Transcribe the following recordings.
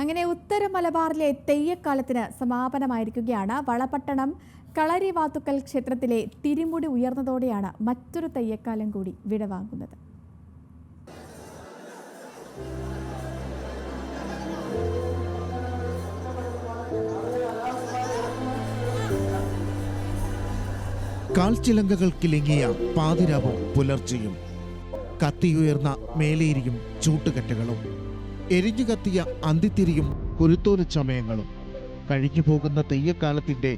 അങ്ങനെ ഉത്തര മലബാറിലെ തെയ്യക്കാലത്തിന് സമാപനമായിരിക്കുകയാണ്. വളപട്ടണം കളരിവാതുക്കൽ ക്ഷേത്രത്തിലെ തിരുമുടി ഉയർന്നതോടെയാണ് മറ്റൊരു തെയ്യക്കാലം കൂടി വിടവാങ്ങുന്നത്. കാൽച്ചിലങ്കകൾ കിലുങ്ങിയ പാതിരാവും പുലർച്ചയും, കത്തിയുയർന്ന മേലേരിയും ചൂട്ടുകെട്ടുകളും, എരിഞ്ഞു കത്തിയ അന്തിത്തിരിയും കുരുത്തോല ചമയങ്ങളും കഴിഞ്ഞു പോകുന്ന തെയ്യക്കാലത്തിന്റെ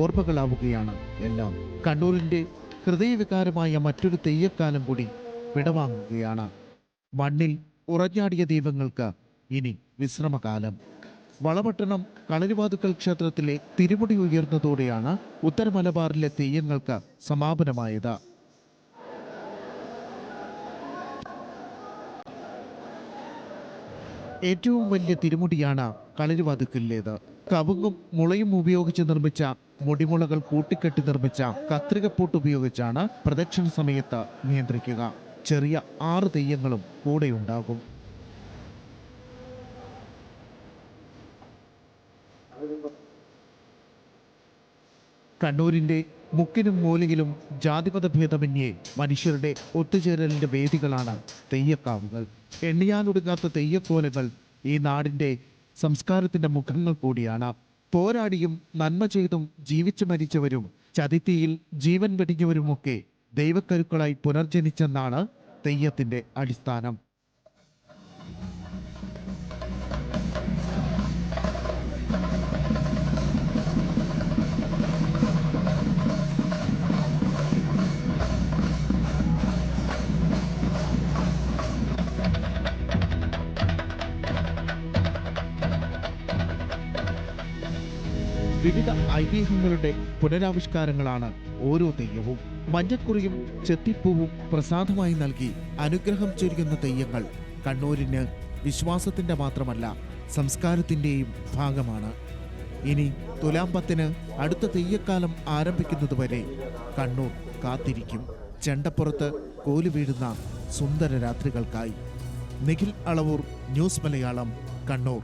ഓർമ്മകളാവുകയാണ് എല്ലാം. കണ്ണൂരിന്റെ ഹൃദയവികാരമായ മറ്റൊരു തെയ്യക്കാലം കൂടി വിടവാങ്ങുകയാണ്. മണ്ണിൽ ഉറഞ്ഞാടിയ ദീപങ്ങൾക്ക് ഇനി വിശ്രമകാലം. വളപട്ടണം കളരിവാതുക്കൽ ക്ഷേത്രത്തിലെ തിരുമുടി ഉയർന്നതോടെയാണ് ഉത്തര മലബാറിലെ തെയ്യങ്ങൾക്ക് സമാപനമായത്. ഏറ്റവും വലിയ തിരുമുടിയാണ് കളരിവാതുക്കലിലേത്. കവുങ്ങും മുളയും ഉപയോഗിച്ച് നിർമ്മിച്ച മുടിമുളകൾ കൂട്ടിക്കെട്ടി നിർമ്മിച്ച കത്രികപ്പൂട്ട് ഉപയോഗിച്ചാണ് പ്രദക്ഷിണ സമയത്ത് നിയന്ത്രിക്കുക. ചെറിയ 6 തെയ്യങ്ങളും കൂടെയുണ്ടാകും. കണ്ണൂരിന്റെ മുക്കിനും മൂലയിലും ജാതിമത ഭേദമന്യേ മനുഷ്യരുടെ ഒത്തുചേരലിന്റെ വേദികളാണ് തെയ്യക്കാവുകൾ. എണ്ണിയാലൊടുങ്ങാത്ത തെയ്യക്കോലങ്ങൾ ഈ നാടിന്റെ സംസ്കാരത്തിന്റെ മുഖങ്ങൾ കൂടിയാണ്. പോരാടിയും നന്മ ചെയ്തും ജീവിച്ചു മരിച്ചവരും ചതിത്തിയിൽ ജീവൻ വെടിഞ്ഞവരുമൊക്കെ ദൈവക്കരുക്കളായി പുനർജനിച്ചെന്നാണ് തെയ്യത്തിന്റെ അടിസ്ഥാനം. വിവിധ ഐതിഹ്യങ്ങളുടെ പുനരാവിഷ്കാരങ്ങളാണ് ഓരോ തെയ്യവും. മഞ്ഞക്കുറിയും ചെത്തിപ്പൂവും പ്രസാദമായി നൽകി അനുഗ്രഹം ചൊരിയുന്ന തെയ്യങ്ങൾ കണ്ണൂരിന് വിശ്വാസത്തിന്റെ മാത്രമല്ല സംസ്കാരത്തിന്റെയും ഭാഗമാണ്. ഇനി തുലാം 10-ന് അടുത്ത തെയ്യക്കാലം ആരംഭിക്കുന്നതുവരെ കണ്ണൂർ കാത്തിരിക്കും. ചെണ്ടപ്പുറത്ത് കോലു വീഴുന്ന സുന്ദര രാത്രികൾക്കായി. നിഖിൽ അളവൂർ, ന്യൂസ് മലയാളം, കണ്ണൂർ.